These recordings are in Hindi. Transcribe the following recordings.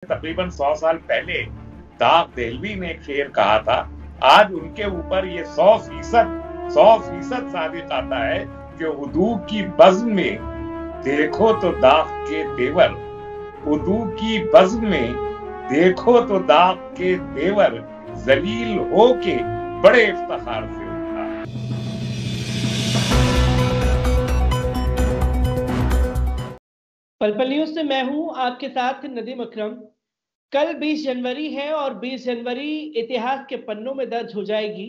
तकरीबन 100 साल पहले दाग देहलवी ने एक शेर कहा था। आज उनके ऊपर ये 100% साबित आता है कि उर्दू की बज़्म में देखो तो दाग के तेवर, उर्दू की बज़्म में देखो तो दाग के तेवर, जलील हो के बड़े इफ्तिखार से उठा। पल पल न्यूज से मैं हूं आपके साथ नदीम अकरम। कल 20 जनवरी है और 20 जनवरी इतिहास के पन्नों में दर्ज हो जाएगी,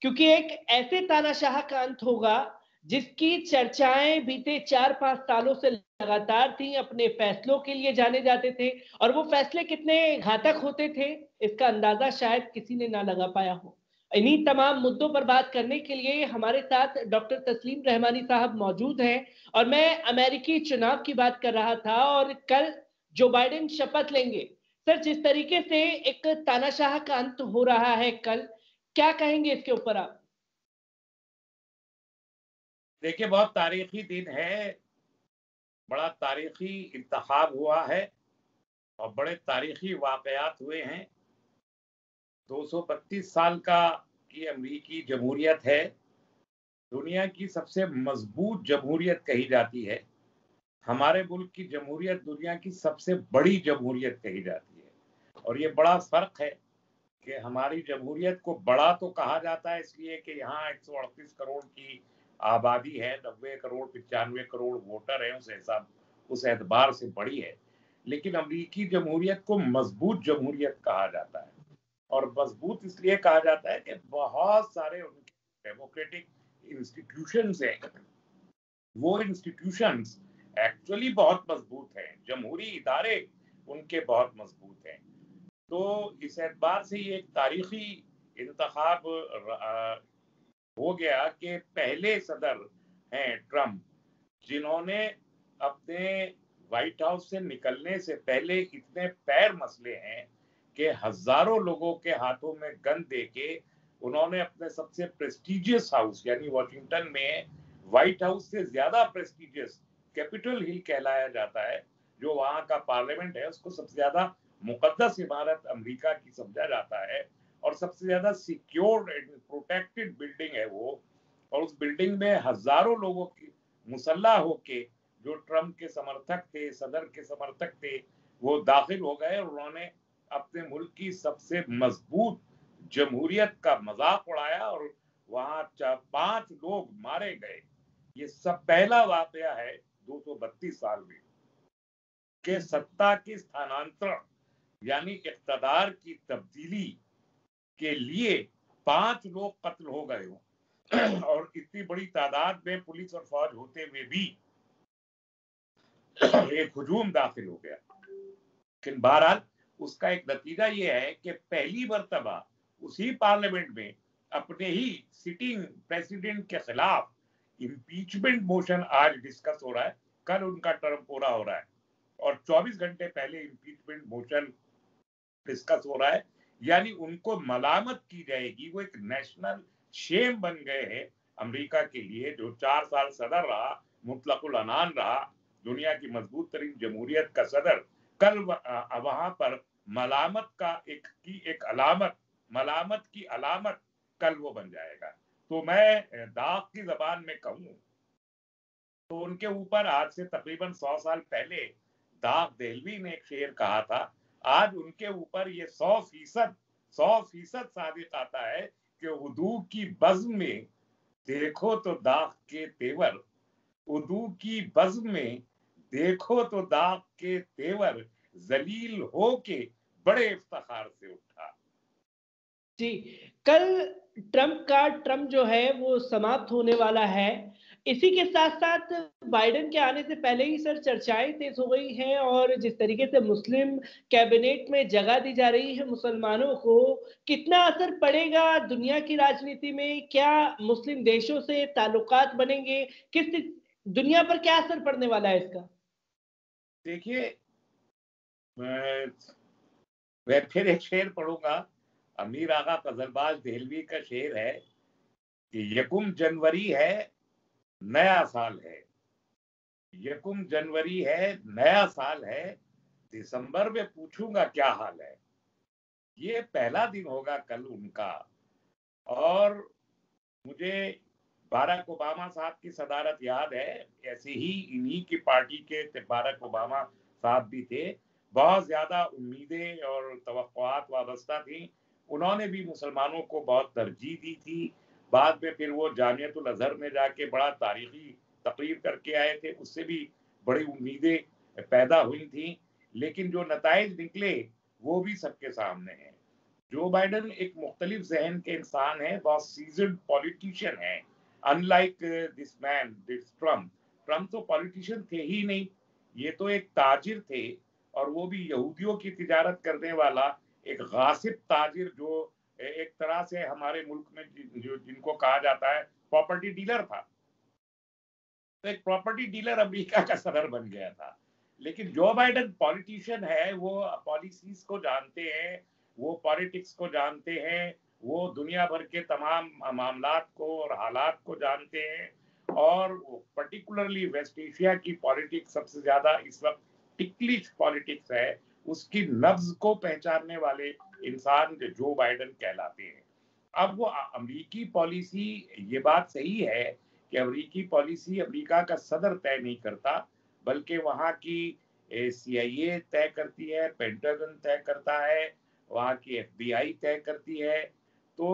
क्योंकि एक ऐसे तानाशाह का अंत होगा जिसकी चर्चाएं बीते 4-5 सालों से लगातार थी। अपने फैसलों के लिए जाने जाते थे और वो फैसले कितने घातक होते थे इसका अंदाजा शायद किसी ने ना लगा पाया हो। इन्हीं तमाम मुद्दों पर बात करने के लिए हमारे साथ डॉक्टर तस्लीम रहमानी साहब मौजूद हैं। और मैं अमेरिकी चुनाव की बात कर रहा था और कल जो बाइडेन शपथ लेंगे। सर, जिस तरीके से एक तानाशाह का अंत हो रहा है कल, क्या कहेंगे इसके ऊपर आप? देखिए, बहुत तारीखी दिन है, बड़ा तारीखी इंतखाब हुआ है और बड़े तारीखी वाकयात हुए हैं। 232 साल की अमरीकी जमहूरियत है, दुनिया की सबसे मजबूत जमहूरियत कही जाती है। हमारे मुल्क की जमहूरियत दुनिया की सबसे बड़ी जमहूरियत कही जाती है। और ये बड़ा फर्क है कि हमारी जमहूरियत को बड़ा तो कहा जाता है इसलिए कि यहाँ 138 करोड़ की आबादी है, 90 करोड़ 95 करोड़ वोटर है, उस एतबार से बड़ी है। लेकिन अमरीकी जमहूरियत को मजबूत जमहूरियत कहा जाता है। और मजबूत इसलिए कहा जाता है कि बहुत सारे उनके डेमोक्रेटिक इंस्टीट्यूशंस हैं, वो इंस्टीट्यूशंस एक्चुअली बहुत मजबूत हैं, जमहूरी इदारे उनके बहुत मजबूत हैं। तो इस एतबार से ये एक तारीखी इंतखाब हो गया कि पहले सदर हैं ट्रम्प, जिन्होंने अपने व्हाइट हाउस से निकलने से पहले इतने पैर मसले हैं कि हजारों लोगों के हाथों में गन देके उन्होंने अपने सबसे प्रेस्टिजियस हाउस यानी वॉशिंगटन में व्हाइट हाउस से ज्यादा प्रेस्टिजियस कैपिटल हिल कहलाया जाता है, जो वहां का पार्लियामेंट है, उसको सबसे ज्यादा मुकद्दस इमारत अमेरिका की समझा जाता है और सबसे ज्यादा सिक्योर्ड एंड प्रोटेक्टेड बिल्डिंग है वो। और उस बिल्डिंग में हजारों लोगों की मुसल्ला होके जो ट्रम्प के समर्थक थे, सदर के समर्थक थे, वो दाखिल हो गए और उन्होंने अपने मुल्क की सबसे मजबूत जमहूरियत का मजाक उड़ाया और वहां 5 लोग मारे गए। ये सब पहला वाकया है 232 साल में के सत्ता के स्थानांतरण यानी इख्तदार की तब्दीली के लिए 5 लोग कत्ल हो गए हों और इतनी बड़ी तादाद में पुलिस और फौज होते हुए भी एक हुजूम दाखिल हो गया। लेकिन बहरहाल उसका एक नतीजा ये है कि पहली मर्तबा उसी पार्लियामेंट में अपने ही सिटिंग प्रेसिडेंट के खिलाफ इम्पीचमेंट मोशन आज डिस्कस हो रहा है। कल उनका टर्म पूरा हो रहा है और 24 घंटे पहले इम्पीचमेंट मोशन डिस्कस हो रहा है, यानी उनको मलामत की जाएगी। वो एक नेशनल शेम बन गए हैं अमेरिका के लिए, जो 4 साल सदर रहा, मुतलकुल अनान रहा, दुनिया की मजबूत तरीन जमहूरियत का सदर, कल वहां पर मलामत की अलामत कल वो बन जाएगा। तो मैं दाग की जबान में कहूं तो उनके ऊपर आज से तकरीबन 100 साल पहले दाग देहलवी ने एक शेर कहा था। आज उनके ऊपर ये 100% साबित आता है कि उर्दू की बज़्म में देखो तो दाग के तेवर, उर्दू की बज़्म में देखो तो दाग के तेवर, जलील हो के बड़े इफ्तिखार से उठा। जी, कल ट्रम्प का ट्रम्प जो है वो समाप्त होने वाला है। इसी के साथ-साथ बाइडेन के आने से पहले ही सर चर्चाएँ तेज़ हो गई हैं और जिस तरीके से मुस्लिम कैबिनेट में जगह दी जा रही है मुसलमानों को, कितना असर पड़ेगा दुनिया की राजनीति में? क्या मुस्लिम देशों से ताल्लुकात बनेंगे? दुनिया पर क्या असर पड़ने वाला है इसका? देखिए, मैं फिर एक शेर पढ़ूंगा। अमीर आगा कजलबाज देहलवी का शेर है कि यकुम जनवरी है, नया साल है। यकुम जनवरी है, नया साल है, दिसंबर में पूछूंगा क्या हाल है। ये पहला दिन होगा कल उनका। और मुझे बाराक ओबामा साहब की सदारत याद है, ऐसे ही इन्हीं की पार्टी के बाराक ओबामा साहब भी थे। बहुत ज्यादा उम्मीदें और तवक्कुआत वाबस्ता थी। उन्होंने भी मुसलमानों को बहुत तरजीह दी थी। बाद में फिर वो जामियतुल अजहर में जाके बड़ा तारीखी तकरीर करके आए थे, उससे भी बड़ी उम्मीदें पैदा हुई थी। लेकिन जो नताइज निकले वो भी सबके सामने हैं। जो बाइडन एक मुख्तलिफ जहन के इंसान है, बहुत सीजन्ड पॉलिटिशियन है। Unlike this man, this Trump. Trump तो पॉलिटिशियन थे ही नहीं, ये तो एक ताजिर थे। और वो भी यहूदियों की तिजारत करने वाला एक गासिब ताजिर, जो एक तरह से हमारे मुल्क में जो जिनको कहा जाता है प्रॉपर्टी डीलर था। तो एक प्रॉपर्टी डीलर अमेरिका का सदर बन गया था। लेकिन जो बाइडन पॉलिटिशियन है, वो पॉलिसीज को जानते हैं, वो पॉलिटिक्स को जानते हैं, वो दुनिया भर के तमाम मामलात को और हालात को जानते हैं। और पर्टिकुलरली वेस्ट एशिया की पॉलिटिक्स सबसे ज्यादा इस वक्त टिकलिश पॉलिटिक्स है, उसकी नब्ज को पहचानने वाले इंसान जो बाइडन कहलाते हैं। अब वो अमरीकी पॉलिसी, ये बात सही है कि अमरीकी पॉलिसी अमेरिका का सदर तय नहीं करता, बल्कि वहाँ की CIA तय करती है, पेंटागन तय करता है, वहाँ की FBI तय करती है। तो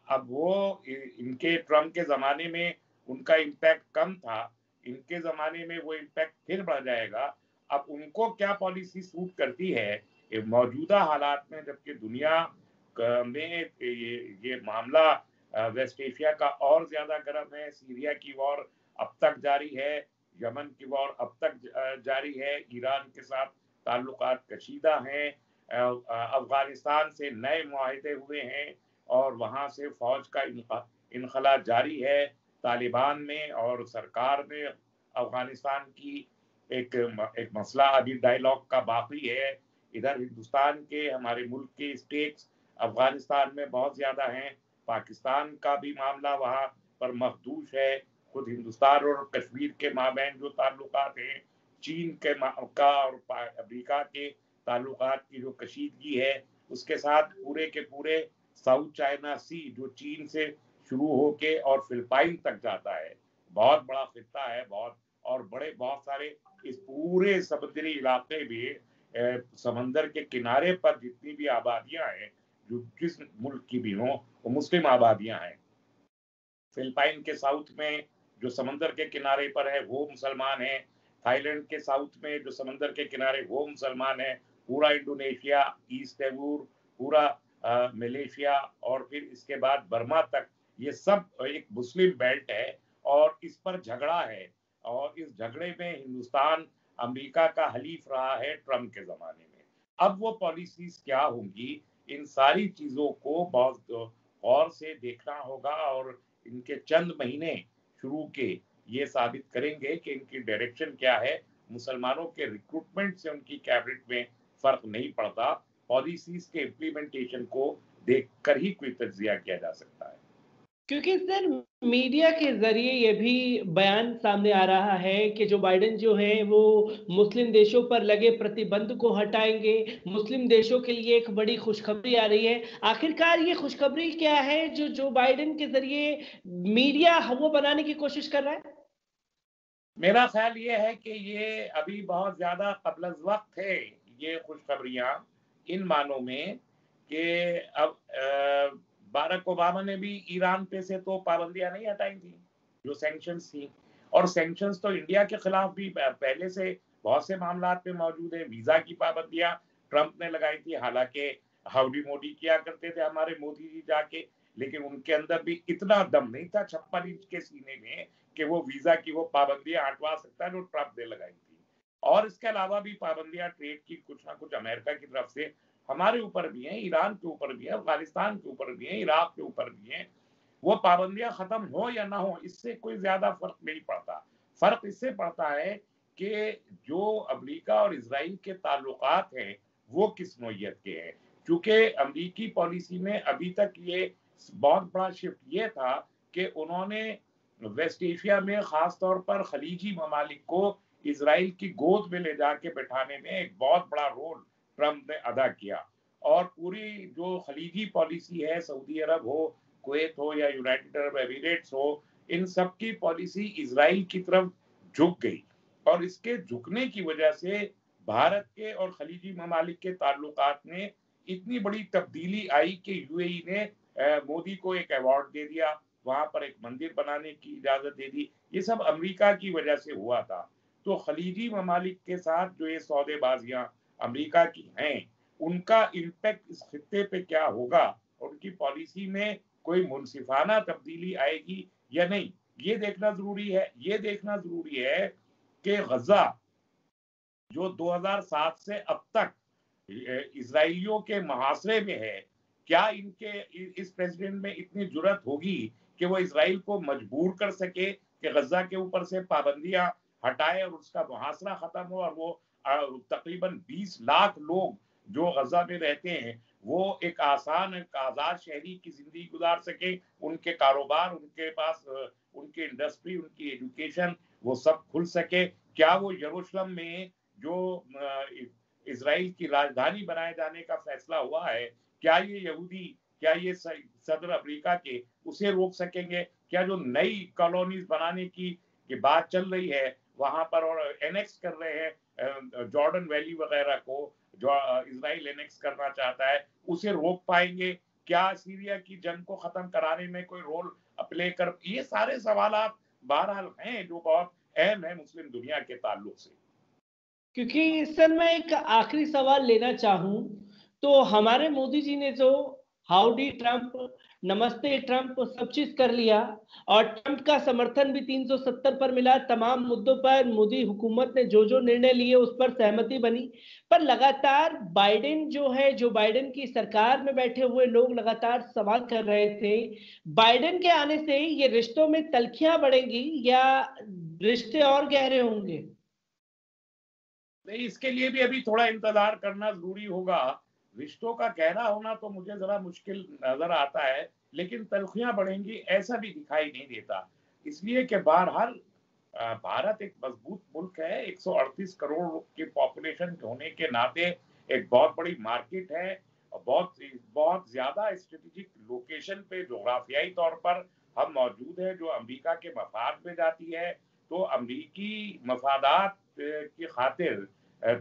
अब वो इनके ट्रम्प के ज़माने में उनका इम्पैक्ट कम था, इनके ज़माने में वो इम्पैक्ट फिर बढ़ जाएगा। अब उनको क्या पॉलिसी सूट करती है मौजूदा हालात में, जबकि दुनिया में ये मामला वेस्ट एशिया का और ज्यादा गर्म है। सीरिया की वॉर अब तक जारी है, यमन की वॉर अब तक जारी है, ईरान के साथ ताल्लुकात कशीदा हैं, अफगानिस्तान से नए मुआहदे हुए हैं और वहां से फौज का इनखला जारी है तालिबान में और सरकार में। अफगानिस्तान की एक मसला अभी डायलॉग का बाकी है। इधर हिंदुस्तान के, हमारे मुल्क के स्टेट्स अफगानिस्तान में बहुत ज्यादा हैं। पाकिस्तान का भी मामला वहाँ पर मखदूश है। खुद हिंदुस्तान और कश्मीर के माबैन जो ताल्लुकात हैं, चीन के का और अमेरिका के ताल्लुकात की जो कशीदगी है, उसके साथ पूरे के पूरे साउथ चाइना सी, जो चीन से शुरू होके और फिलिपाइन तक जाता है, बहुत बड़ा खिता है, बहुत और बड़े बहुत सारे इस पूरे समुद्री इलाके में समंदर के किनारे पर जितनी भी आबादियां हैं, जो जिस मुल्क की भी हो, वो मुस्लिम आबादियां हैं। फिलिपाइन के साउथ में जो समंदर के किनारे पर है वो मुसलमान है। थाईलैंड के साउथ में जो समंदर के किनारे वो मुसलमान है। पूरा इंडोनेशिया, ईस्ट तिमोर, पूरा मलेशिया और फिर इसके बाद बर्मा तक, ये सब एक मुस्लिम बेल्ट है और इस पर झगड़ा है। और इस झगड़े में हिंदुस्तान अमेरिका का हलीफ रहा है ट्रम्प के जमाने में। अब वो पॉलिसीज क्या होंगी, इन सारी चीजों को बहुत गौर से देखना होगा और इनके चंद महीने शुरू के ये साबित करेंगे कि इनकी डायरेक्शन क्या है। मुसलमानों के रिक्रूटमेंट से उनकी कैबिनेट में फर्क नहीं पड़ता, पॉलिसीज के इम्प्लीमेंटेशन को देखकर ही कोई तज्जिया किया जा सकता है। क्योंकि सर मीडिया के जरिए ये भी बयान सामने आ रहा है कि जो बाइडेन जो है वो मुस्लिम देशों पर लगे प्रतिबंध को हटाएंगे, मुस्लिम देशों के लिए एक बड़ी खुशखबरी आ रही है। आखिरकार ये खुशखबरी क्या है जो जो बाइडेन के जरिए मीडिया हवा बनाने की कोशिश कर रहा है? मेरा ख्याल ये है कि ये अभी बहुत ज्यादा कबल वक्त है ये खुशखबरियां, इन मानों में कि अब बाराक ओबामा ने भी ईरान पे से तो पाबंदियां नहीं हटाई थी, जो सैंक्शंस थी। और सैंक्शंस तो इंडिया के खिलाफ भी पहले से बहुत से मामलात में मौजूद है। वीजा की पाबंदियां ट्रंप ने लगाई थी, हालांकि हाउडी मोदी किया करते थे हमारे मोदी जी जाके, लेकिन उनके अंदर भी इतना दम नहीं था 56 इंच के सीने में कि वो वीजा की वो पाबंदियां हटवा सकता है जो ट्रंप ने लगाई थी। और इसके अलावा भी पाबंदियां ट्रेड की कुछ ना कुछ अमेरिका की तरफ से हमारे ऊपर भी हैं, ईरान के ऊपर भी है, अफगानिस्तान के ऊपर भी है, इराक के ऊपर भी है। वो पाबंदियां खत्म हो या ना हो, इससे कोई ज्यादा फर्क नहीं पड़ता। फर्क इससे पड़ता है कि जो अमेरिका और इसराइल के ताल्लुकात हैं वो किस नौयत के हैं। क्योंकि अमेरिकी पॉलिसी में अभी तक ये बहुत बड़ा शिफ्ट ये था कि उन्होंने वेस्ट एशिया में खास तौर पर खलीजी ममालिक को इसराइल की गोद में ले जाके बैठाने में एक बहुत बड़ा रोल ट्रंप ने अदा किया। और पूरी जो खलीजी पॉलिसी है, सऊदी अरब हो, कुवैत हो या यूनाइटेड अरब एमिरेट्स हो, इन सब की पॉलिसी इसराइल की तरफ झुक गई। और इसके झुकने की वजह से भारत के और खलीजी ममालिक के ताल्लुकात में इतनी बड़ी तब्दीली आई कि यूएई ने मोदी को एक अवार्ड दे दिया, वहां पर एक मंदिर बनाने की इजाजत दे दी। ये सब अमेरिका की वजह से हुआ था। तो खलीजी ममालिक के साथ जो ये सौदेबाजियां अमेरिका की हैं, उनका इम्पैक्ट इस खित्ते पे क्या होगा, उनकी पॉलिसी में कोई मुनसिफाना तब्दीली आएगी या नहीं, ये देखना जरूरी है। ये देखना जरूरी है कि गजा जो 2007 से अब तक इजराइलियों के मुहासरे में है, क्या इनके इस प्रेसिडेंट में इतनी जुर्रत होगी कि वो इसराइल को मजबूर कर सके कि गजा के ऊपर से पाबंदियां हटाए और उसका मुहासरा खत्म हो, और वो तकरीबन 20 लाख लोग जो गजा में रहते हैं वो एक आसान, एक आजाद शहरी की जिंदगी गुजार सके, उनके कारोबार, उनके पास उनकी इंडस्ट्री, उनकी एजुकेशन, वो सब खुल सके। क्या वो यरूशलेम में जो इसराइल की राजधानी बनाए जाने का फैसला हुआ है, क्या ये यहूदी, क्या ये सदर अफ्रीका के उसे रोक सकेंगे? क्या जो नई कॉलोनीज बनाने की बात चल रही है वहां पर, और एनेक्स कर रहे हैं जॉर्डन वैली वगैरह को, जो इसराइल एनेक्स करना चाहता है, उसे रोक पाएंगे? क्या सीरिया की जंग को खत्म कराने में कोई रोल प्ले कर? ये सारे सवालात बहरहाल हैं जो बहुत अहम है मुस्लिम दुनिया के ताल्लुक से। क्योंकि सर मैं एक आखिरी सवाल लेना चाहूं, तो हमारे मोदी जी ने जो हाउडी ट्रंप, नमस्ते ट्रंप सब चीज कर लिया, और ट्रंप का समर्थन भी 370 पर मिला। तमाम मुद्दों पर मोदी हुकूमत ने जो जो निर्णय लिए उस पर सहमति बनी। पर लगातार बाइडेन जो है, जो बाइडेन की सरकार में बैठे हुए लोग लगातार सवाल कर रहे थे, बाइडेन के आने से ये रिश्तों में तल्खियां बढ़ेंगी या रिश्ते और गहरे होंगे? नहीं, इसके लिए भी अभी थोड़ा इंतजार करना जरूरी होगा। रिश्तों का गहरा होना तो मुझे जरा मुश्किल नजर आता है, लेकिन तल्खियां बढ़ेंगी ऐसा भी दिखाई नहीं देता। इसलिए कि बहरहाल भारत एक मजबूत मुल्क है, 138 करोड़ की पॉपुलेशन होने के नाते एक बहुत बड़ी मार्केट है, और बहुत बहुत ज्यादा स्ट्रेटेजिक लोकेशन पे जोग्राफियाई तौर पर हम मौजूद है, जो अमेरिका के मफाद में जाती है। तो अमेरिकी मफादात की खातिर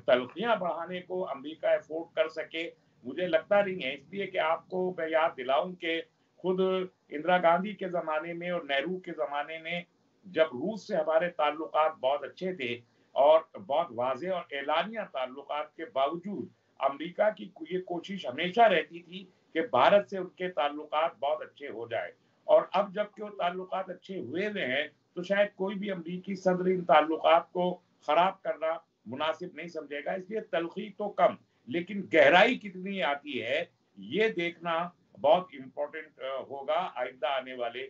तलखियां बढ़ाने को अमेरिका अफोर्ड कर सके, मुझे लगता नहीं है। इसलिए कि आपको मैं याद दिलाऊं कि खुद इंदिरा गांधी के जमाने में और नेहरू के जमाने में जब रूस से हमारे ताल्लुकात बहुत अच्छे थे और बहुत वाजे और एलानिया ताल्लुकात के बावजूद अमेरिका की ये कोशिश हमेशा रहती थी कि भारत से उनके ताल्लुकात बहुत अच्छे हो जाए। और अब जबकि वो ताल्लुकात अच्छे हुए हैं, तो शायद कोई भी अमेरिकी सदर इन ताल्लुकात को खराब करना मुनासिब नहीं समझेगा। इसलिए तलखी तो कम, लेकिन गहराई कितनी आती है ये देखना बहुत इंपॉर्टेंट होगा आइंदा आने वाले